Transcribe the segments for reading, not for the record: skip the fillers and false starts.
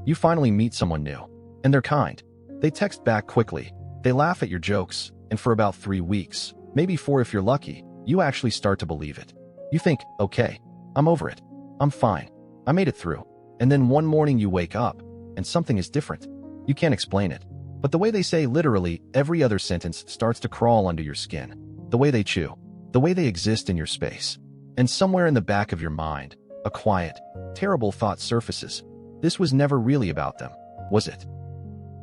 You finally meet someone new, and they're kind. They text back quickly, they laugh at your jokes, and for about 3 weeks, maybe 4 if you're lucky, you actually start to believe it. You think, okay, I'm over it. I'm fine. I made it through. And then one morning you wake up, and something is different. You can't explain it. But the way they say literally every other sentence starts to crawl under your skin. The way they chew. The way they exist in your space. And somewhere in the back of your mind, a quiet, terrible thought surfaces. This was never really about them, was it?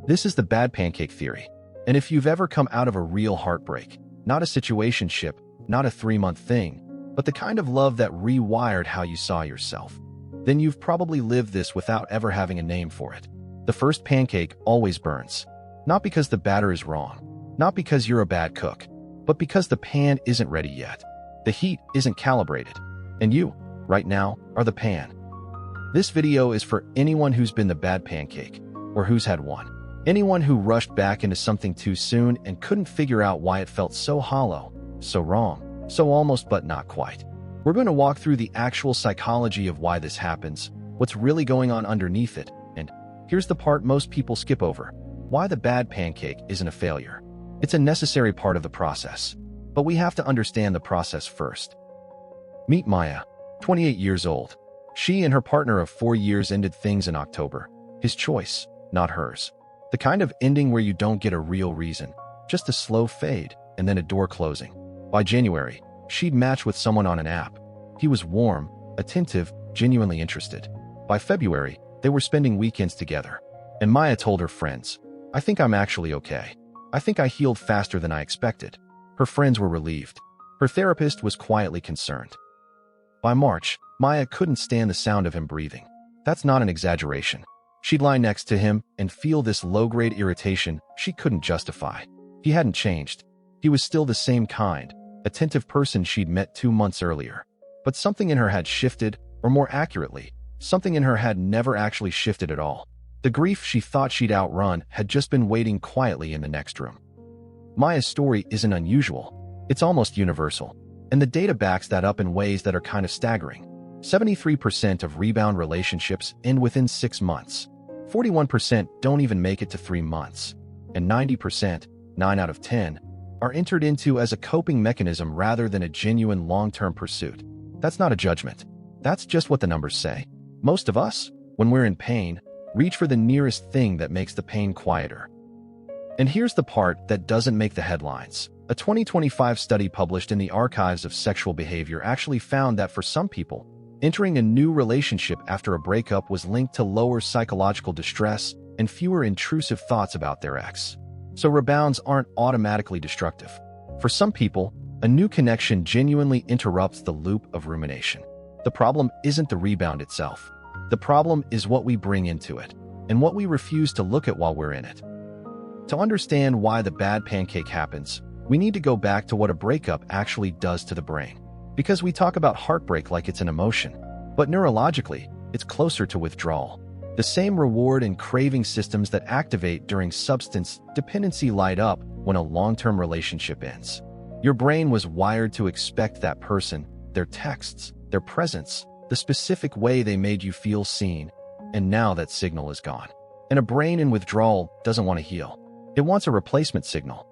This is the bad pancake theory. And if you've ever come out of a real heartbreak, not a situationship, not a 3-month thing, but the kind of love that rewired how you saw yourself, then you've probably lived this without ever having a name for it. The first pancake always burns. Not because the batter is wrong, not because you're a bad cook, but because the pan isn't ready yet. The heat isn't calibrated. And you, right now, are the pan. This video is for anyone who's been the bad pancake, or who's had one. Anyone who rushed back into something too soon and couldn't figure out why it felt so hollow, so wrong, so almost but not quite. We're going to walk through the actual psychology of why this happens, what's really going on underneath it, and here's the part most people skip over: why the bad pancake isn't a failure. It's a necessary part of the process, but we have to understand the process first. Meet Maya, 28 years old. She and her partner of 4 years ended things in October. His choice, not hers. The kind of ending where you don't get a real reason, just a slow fade and then a door closing. By January, she'd matched with someone on an app. He was warm, attentive, genuinely interested. By February, they were spending weekends together. And Maya told her friends, "I think I'm actually okay. I think I healed faster than I expected." Her friends were relieved. Her therapist was quietly concerned. By March, Maya couldn't stand the sound of him breathing. That's not an exaggeration. She'd lie next to him and feel this low-grade irritation she couldn't justify. He hadn't changed. He was still the same kind, attentive person she'd met 2 months earlier. But something in her had shifted, or more accurately, something in her had never actually shifted at all. The grief she thought she'd outrun had just been waiting quietly in the next room. Maya's story isn't unusual. It's almost universal. And the data backs that up in ways that are kind of staggering. 73% of rebound relationships end within 6 months. 41% don't even make it to 3 months. And 90%, 9 out of 10, are entered into as a coping mechanism rather than a genuine long-term pursuit. That's not a judgment. That's just what the numbers say. Most of us, when we're in pain, reach for the nearest thing that makes the pain quieter. And here's the part that doesn't make the headlines. A 2025 study published in the Archives of Sexual Behavior actually found that for some people, entering a new relationship after a breakup was linked to lower psychological distress and fewer intrusive thoughts about their ex. So rebounds aren't automatically destructive. For some people, a new connection genuinely interrupts the loop of rumination. The problem isn't the rebound itself. The problem is what we bring into it, and what we refuse to look at while we're in it. To understand why the bad pancake happens, we need to go back to what a breakup actually does to the brain. Because we talk about heartbreak like it's an emotion, but neurologically, it's closer to withdrawal. The same reward and craving systems that activate during substance dependency light up when a long-term relationship ends. Your brain was wired to expect that person, their texts, their presence, the specific way they made you feel seen, and now that signal is gone. And a brain in withdrawal doesn't want to heal. It wants a replacement signal.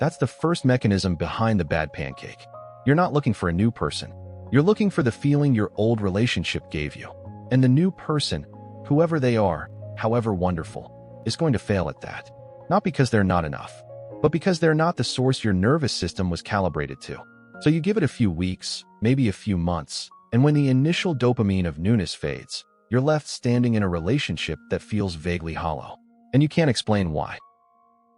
That's the first mechanism behind the bad pancake. You're not looking for a new person. You're looking for the feeling your old relationship gave you. And the new person, whoever they are, however wonderful, is going to fail at that. Not because they're not enough, but because they're not the source your nervous system was calibrated to. So you give it a few weeks, maybe a few months, and when the initial dopamine of newness fades, you're left standing in a relationship that feels vaguely hollow. And you can't explain why.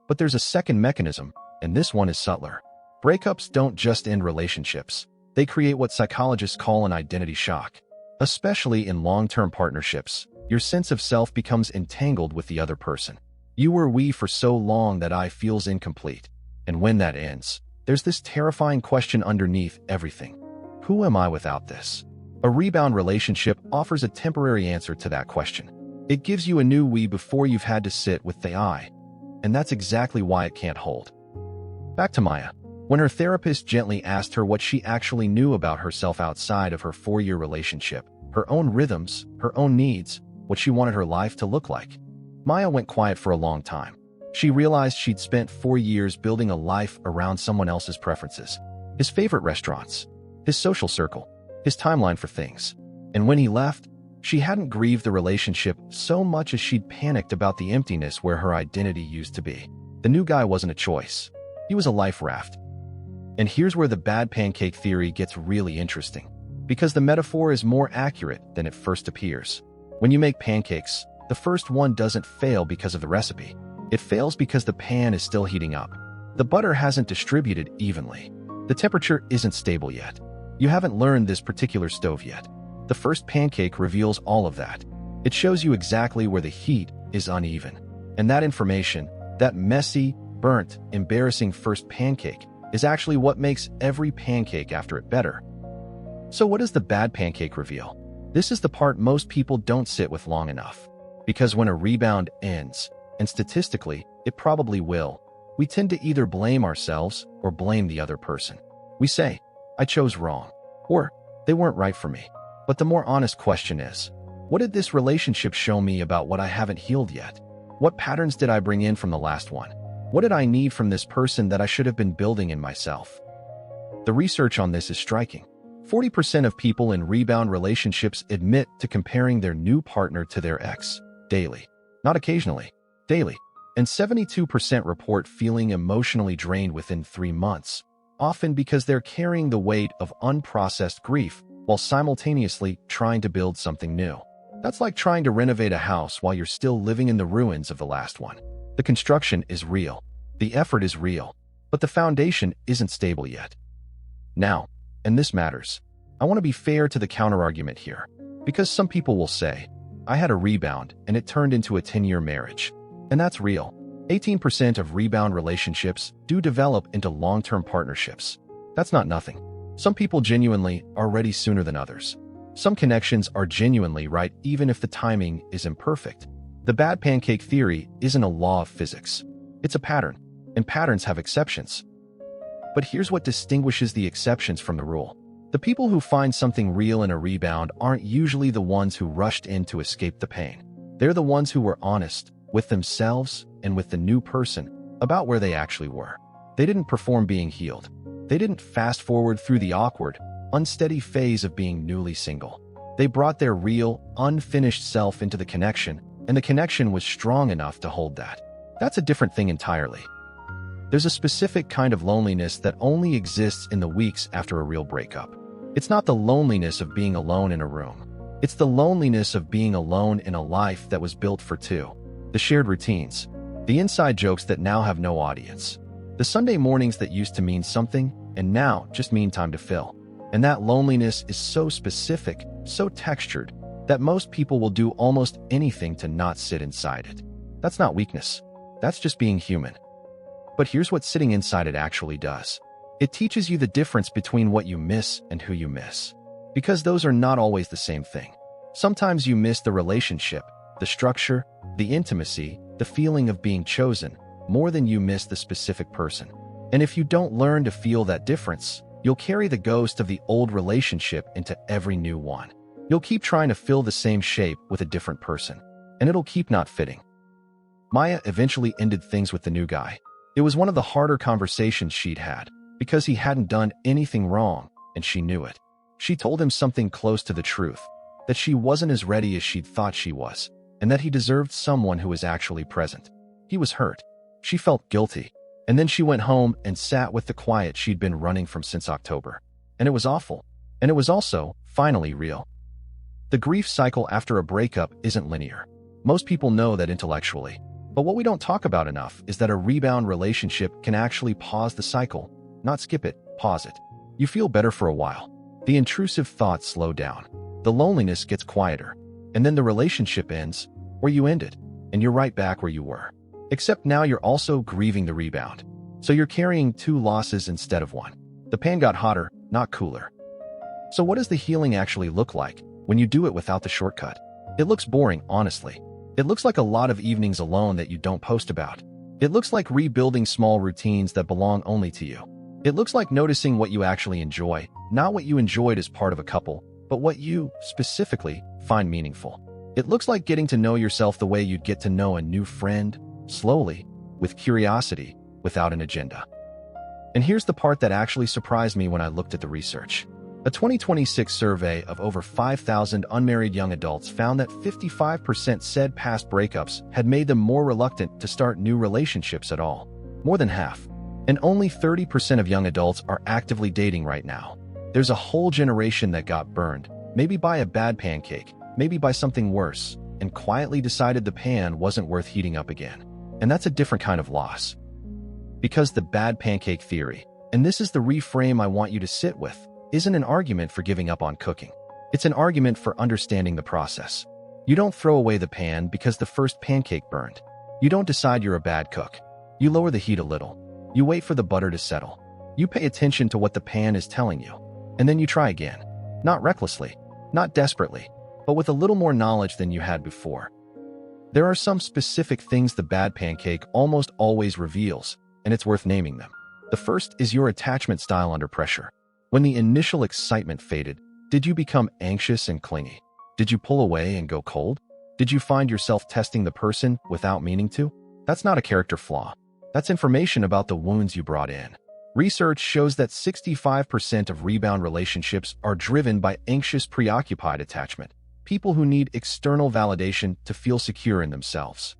But there's a second mechanism, and this one is subtler. Breakups don't just end relationships. They create what psychologists call an identity shock. Especially in long-term partnerships, your sense of self becomes entangled with the other person. You were we for so long that I feels incomplete. And when that ends, there's this terrifying question underneath everything. Who am I without this? A rebound relationship offers a temporary answer to that question. It gives you a new we before you've had to sit with the I. And that's exactly why it can't hold. Back to Maya. When her therapist gently asked her what she actually knew about herself outside of her 4-year relationship, her own rhythms, her own needs, what she wanted her life to look like. Maya went quiet for a long time. She realized she'd spent 4 years building a life around someone else's preferences. His favorite restaurants, his social circle, his timeline for things. And when he left, she hadn't grieved the relationship so much as she'd panicked about the emptiness where her identity used to be. The new guy wasn't a choice. He was a life raft. And here's where the bad pancake theory gets really interesting, because the metaphor is more accurate than it first appears. When you make pancakes, the first one doesn't fail because of the recipe. It fails because the pan is still heating up. The butter hasn't distributed evenly. The temperature isn't stable yet. You haven't learned this particular stove yet. The first pancake reveals all of that. It shows you exactly where the heat is uneven. And that information, that messy, burnt, embarrassing first pancake, is actually what makes every pancake after it better. So what does the bad pancake reveal? This is the part most people don't sit with long enough. Because when a rebound ends, and statistically, it probably will, we tend to either blame ourselves or blame the other person. We say, I chose wrong, or they weren't right for me. But the more honest question is, what did this relationship show me about what I haven't healed yet? What patterns did I bring in from the last one? What did I need from this person that I should have been building in myself? The research on this is striking. 40% of people in rebound relationships admit to comparing their new partner to their ex daily, not occasionally, daily. And 72% report feeling emotionally drained within 3 months, often because they're carrying the weight of unprocessed grief while simultaneously trying to build something new. That's like trying to renovate a house while you're still living in the ruins of the last one. The construction is real, the effort is real, but the foundation isn't stable yet. Now, and this matters, I want to be fair to the counterargument here, because some people will say, I had a rebound and it turned into a 10-year marriage. And that's real. 18% of rebound relationships do develop into long-term partnerships. That's not nothing. Some people genuinely are ready sooner than others. Some connections are genuinely right even if the timing is imperfect. The bad pancake theory isn't a law of physics. It's a pattern, and patterns have exceptions. But here's what distinguishes the exceptions from the rule. The people who find something real in a rebound aren't usually the ones who rushed in to escape the pain. They're the ones who were honest with themselves and with the new person about where they actually were. They didn't perform being healed. They didn't fast forward through the awkward, unsteady phase of being newly single. They brought their real, unfinished self into the connection, and the connection was strong enough to hold that. That's a different thing entirely. There's a specific kind of loneliness that only exists in the weeks after a real breakup. It's not the loneliness of being alone in a room. It's the loneliness of being alone in a life that was built for two. The shared routines, the inside jokes that now have no audience, the Sunday mornings that used to mean something and now just mean time to fill. And that loneliness is so specific, so textured, that most people will do almost anything to not sit inside it. That's not weakness. That's just being human. But here's what sitting inside it actually does. It teaches you the difference between what you miss and who you miss. Because those are not always the same thing. Sometimes you miss the relationship, the structure, the intimacy, the feeling of being chosen, more than you miss the specific person. And if you don't learn to feel that difference, you'll carry the ghost of the old relationship into every new one. You'll keep trying to fill the same shape with a different person, and it'll keep not fitting. Maya eventually ended things with the new guy. It was one of the harder conversations she'd had, because he hadn't done anything wrong, and she knew it. She told him something close to the truth, that she wasn't as ready as she'd thought she was, and that he deserved someone who was actually present. He was hurt. She felt guilty. And then she went home and sat with the quiet she'd been running from since October. And it was awful. And it was also, finally, real. The grief cycle after a breakup isn't linear. Most people know that intellectually. But what we don't talk about enough is that a rebound relationship can actually pause the cycle, not skip it, pause it. You feel better for a while. The intrusive thoughts slow down. The loneliness gets quieter. And then the relationship ends, or you end it, and you're right back where you were. Except now you're also grieving the rebound. So you're carrying 2 losses instead of 1. The pan got hotter, not cooler. So what does the healing actually look like when you do it without the shortcut? It looks boring, honestly. It looks like a lot of evenings alone that you don't post about. It looks like rebuilding small routines that belong only to you. It looks like noticing what you actually enjoy, not what you enjoyed as part of a couple, but what you, specifically, find meaningful. It looks like getting to know yourself the way you'd get to know a new friend, slowly, with curiosity, without an agenda. And here's the part that actually surprised me when I looked at the research. A 2026 survey of over 5,000 unmarried young adults found that 55% said past breakups had made them more reluctant to start new relationships at all. More than half. And only 30% of young adults are actively dating right now. There's a whole generation that got burned, maybe by a bad pancake, maybe by something worse, and quietly decided the pan wasn't worth heating up again. And that's a different kind of loss. Because the bad pancake theory, and this is the reframe I want you to sit with, isn't an argument for giving up on cooking. It's an argument for understanding the process. You don't throw away the pan because the first pancake burned. You don't decide you're a bad cook. You lower the heat a little. You wait for the butter to settle. You pay attention to what the pan is telling you. And then you try again. Not recklessly, not desperately, but with a little more knowledge than you had before. There are some specific things the bad pancake almost always reveals, and it's worth naming them. The first is your attachment style under pressure. When the initial excitement faded, did you become anxious and clingy? Did you pull away and go cold? Did you find yourself testing the person without meaning to? That's not a character flaw. That's information about the wounds you brought in. Research shows that 65% of rebound relationships are driven by anxious, preoccupied attachment, people who need external validation to feel secure in themselves.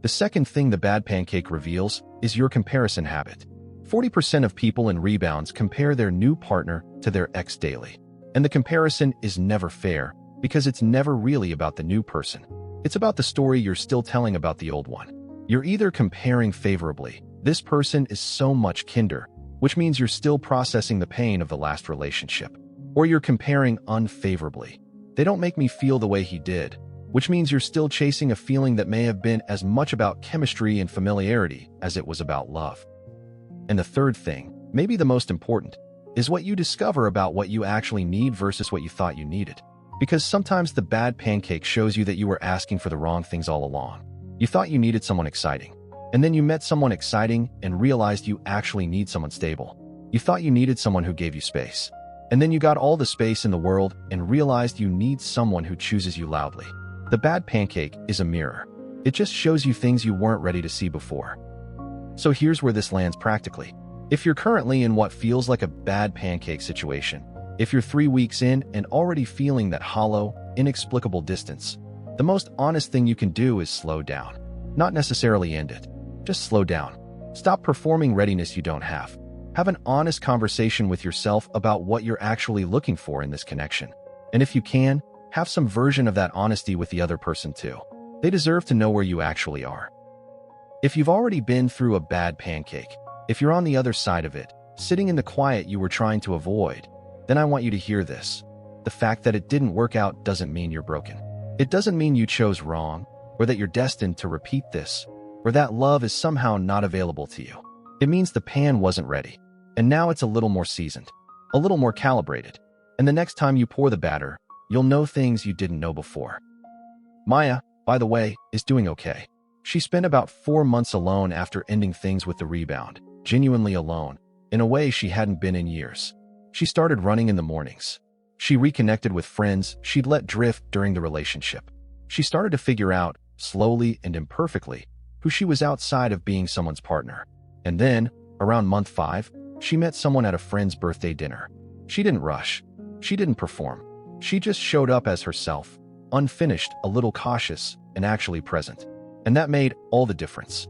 The second thing the bad pancake reveals is your comparison habit. 40% of people in rebounds compare their new partner to their ex daily. And the comparison is never fair because it's never really about the new person. It's about the story you're still telling about the old one. You're either comparing favorably, this person is so much kinder, which means you're still processing the pain of the last relationship, or you're comparing unfavorably. They don't make me feel the way he did, which means you're still chasing a feeling that may have been as much about chemistry and familiarity as it was about love. And the third thing, maybe the most important, is what you discover about what you actually need versus what you thought you needed. Because sometimes the bad pancake shows you that you were asking for the wrong things all along. You thought you needed someone exciting, and then you met someone exciting and realized you actually need someone stable. You thought you needed someone who gave you space, and then you got all the space in the world and realized you need someone who chooses you loudly. The bad pancake is a mirror. It just shows you things you weren't ready to see before. So here's where this lands practically. If you're currently in what feels like a bad pancake situation, if you're 3 weeks in and already feeling that hollow, inexplicable distance, the most honest thing you can do is slow down. Not necessarily end it. Just slow down. Stop performing readiness you don't have. Have an honest conversation with yourself about what you're actually looking for in this connection. And if you can, have some version of that honesty with the other person too. They deserve to know where you actually are. If you've already been through a bad pancake, if you're on the other side of it, sitting in the quiet you were trying to avoid, then I want you to hear this. The fact that it didn't work out doesn't mean you're broken. It doesn't mean you chose wrong, or that you're destined to repeat this, or that love is somehow not available to you. It means the pan wasn't ready, and now it's a little more seasoned, a little more calibrated, and the next time you pour the batter, you'll know things you didn't know before. Maya, by the way, is doing okay. She spent about 4 months alone after ending things with the rebound, genuinely alone, in a way she hadn't been in years. She started running in the mornings. She reconnected with friends she'd let drift during the relationship. She started to figure out, slowly and imperfectly, who she was outside of being someone's partner. And then, around month 5, she met someone at a friend's birthday dinner. She didn't rush. She didn't perform. She just showed up as herself, unfinished, a little cautious, and actually present. And that made all the difference.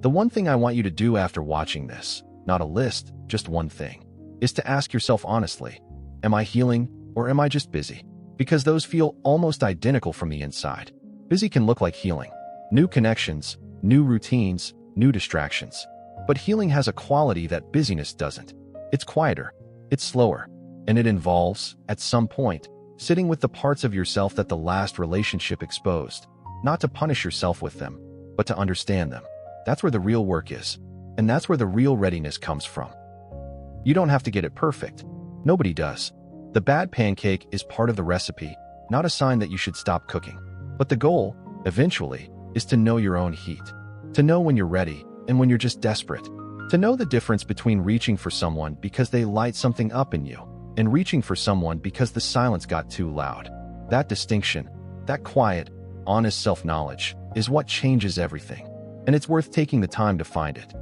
The one thing I want you to do after watching this, not a list, just one thing, is to ask yourself honestly, am I healing or am I just busy? Because those feel almost identical from the inside. Busy can look like healing. New connections, new routines, new distractions. But healing has a quality that busyness doesn't. It's quieter, it's slower, and it involves, at some point, sitting with the parts of yourself that the last relationship exposed. Not to punish yourself with them, but to understand them. That's where the real work is, and that's where the real readiness comes from. You don't have to get it perfect. Nobody does. The bad pancake is part of the recipe, not a sign that you should stop cooking. But the goal, eventually, is to know your own heat. To know when you're ready and when you're just desperate. To know the difference between reaching for someone because they light something up in you and reaching for someone because the silence got too loud. That distinction, That quiet, honest self-knowledge is what changes everything, and it's worth taking the time to find it.